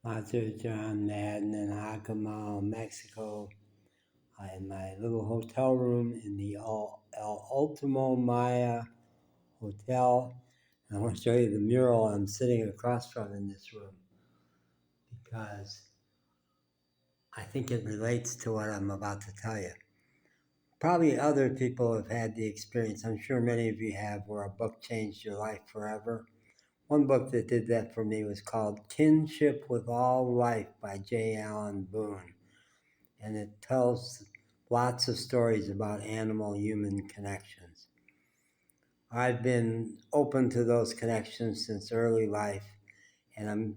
Master John Madden in Akumal, Mexico, in my little hotel room in the El Ultimo Maya Hotel. And I want to show you the mural I'm sitting across from in this room because I think it relates to what I'm about to tell you. Probably other people have had the experience, I'm sure many of you have, where a book changed your life forever. One book that did that for me was called Kinship with All Life by J. Allen Boone. And it tells lots of stories about animal-human connections. I've been open to those connections since early life, and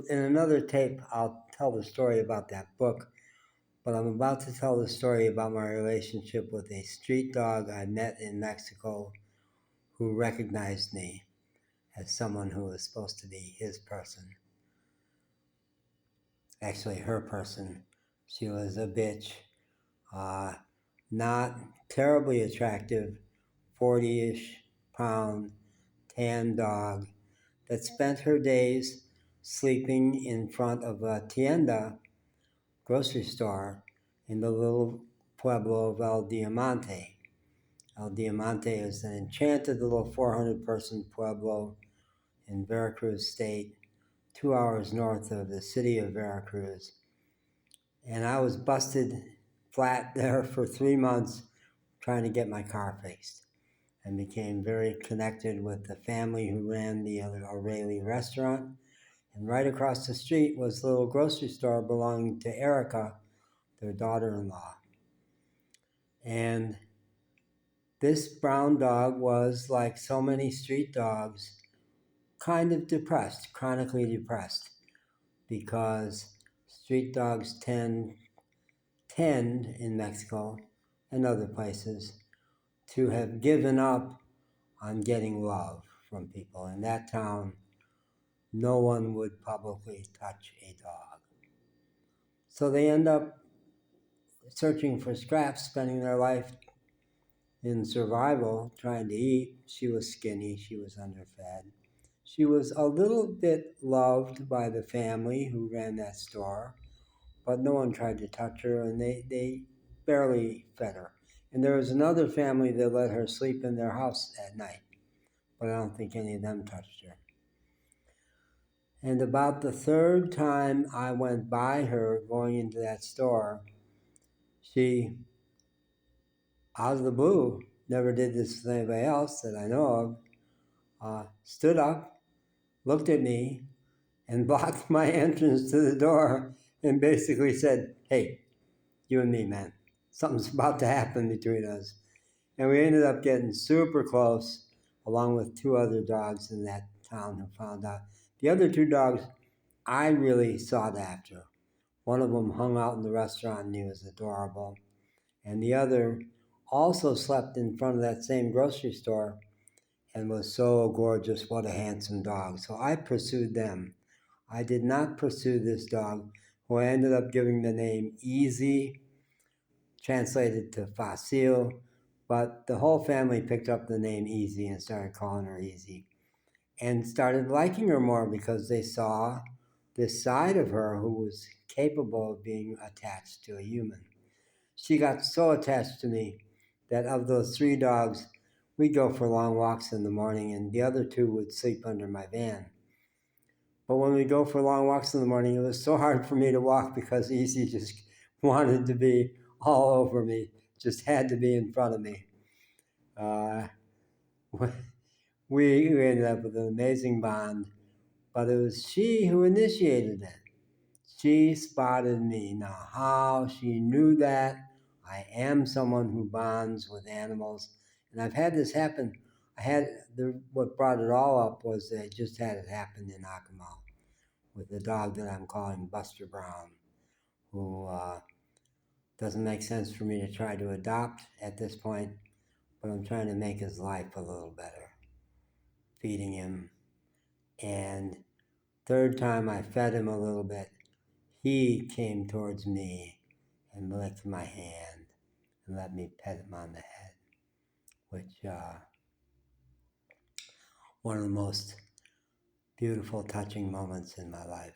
in another tape, I'll tell the story about that book, but I'm about to tell the story about my relationship with a street dog I met in Mexico who recognized me as someone who was supposed to be his person. Actually, her person. She was a bitch, not terribly attractive, 40-ish pound, tan dog that spent her days sleeping in front of a tienda, grocery store, in the little pueblo of El Diamante. El Diamante is an enchanted little 400-person pueblo in Veracruz State, 2 hours north of the city of Veracruz. And I was busted flat there for 3 months trying to get my car fixed, and became very connected with the family who ran the O'Reilly restaurant. And right across the street was the little grocery store belonging to Erica, their daughter-in-law. And this brown dog was, like so many street dogs, kind of depressed, chronically depressed, because street dogs tend in Mexico and other places to have given up on getting love from people. In that town, no one would publicly touch a dog. So they end up searching for scraps, spending their life in survival, trying to eat. She was skinny, she was underfed. She was a little bit loved by the family who ran that store, but no one tried to touch her, and they barely fed her. And there was another family that let her sleep in their house at night, but I don't think any of them touched her. And about the third time I went by her going into that store, she, out of the blue, never did this with anybody else that I know of, stood up, looked at me, and blocked my entrance to the door and basically said, "Hey, you and me, man, something's about to happen between us." And we ended up getting super close, along with 2 other dogs in that town who found out. The other 2 dogs I really sought after. One of them hung out in the restaurant and he was adorable. And the other also slept in front of that same grocery store and was so gorgeous. What a handsome dog. So I pursued them. I did not pursue this dog, who I ended up giving the name Easy, translated to Facile, but the whole family picked up the name Easy and started calling her Easy, and started liking her more because they saw this side of her who was capable of being attached to a human. She got so attached to me that of those 3 dogs, we'd go for long walks in the morning, and the other 2 would sleep under my van. But when we go for long walks in the morning, it was so hard for me to walk because Easy just wanted to be all over me, just had to be in front of me. We ended up with an amazing bond, but it was she who initiated it. She spotted me. Now, how she knew that, I am someone who bonds with animals, and I've had this happen. What brought it all up was that I just had it happen in Akumal with the dog that I'm calling Buster Brown, who doesn't make sense for me to try to adopt at this point, but I'm trying to make his life a little better, feeding him. And third time I fed him a little bit, he came towards me and licked my hand and let me pet him on the head, which one of the most beautiful, touching moments in my life.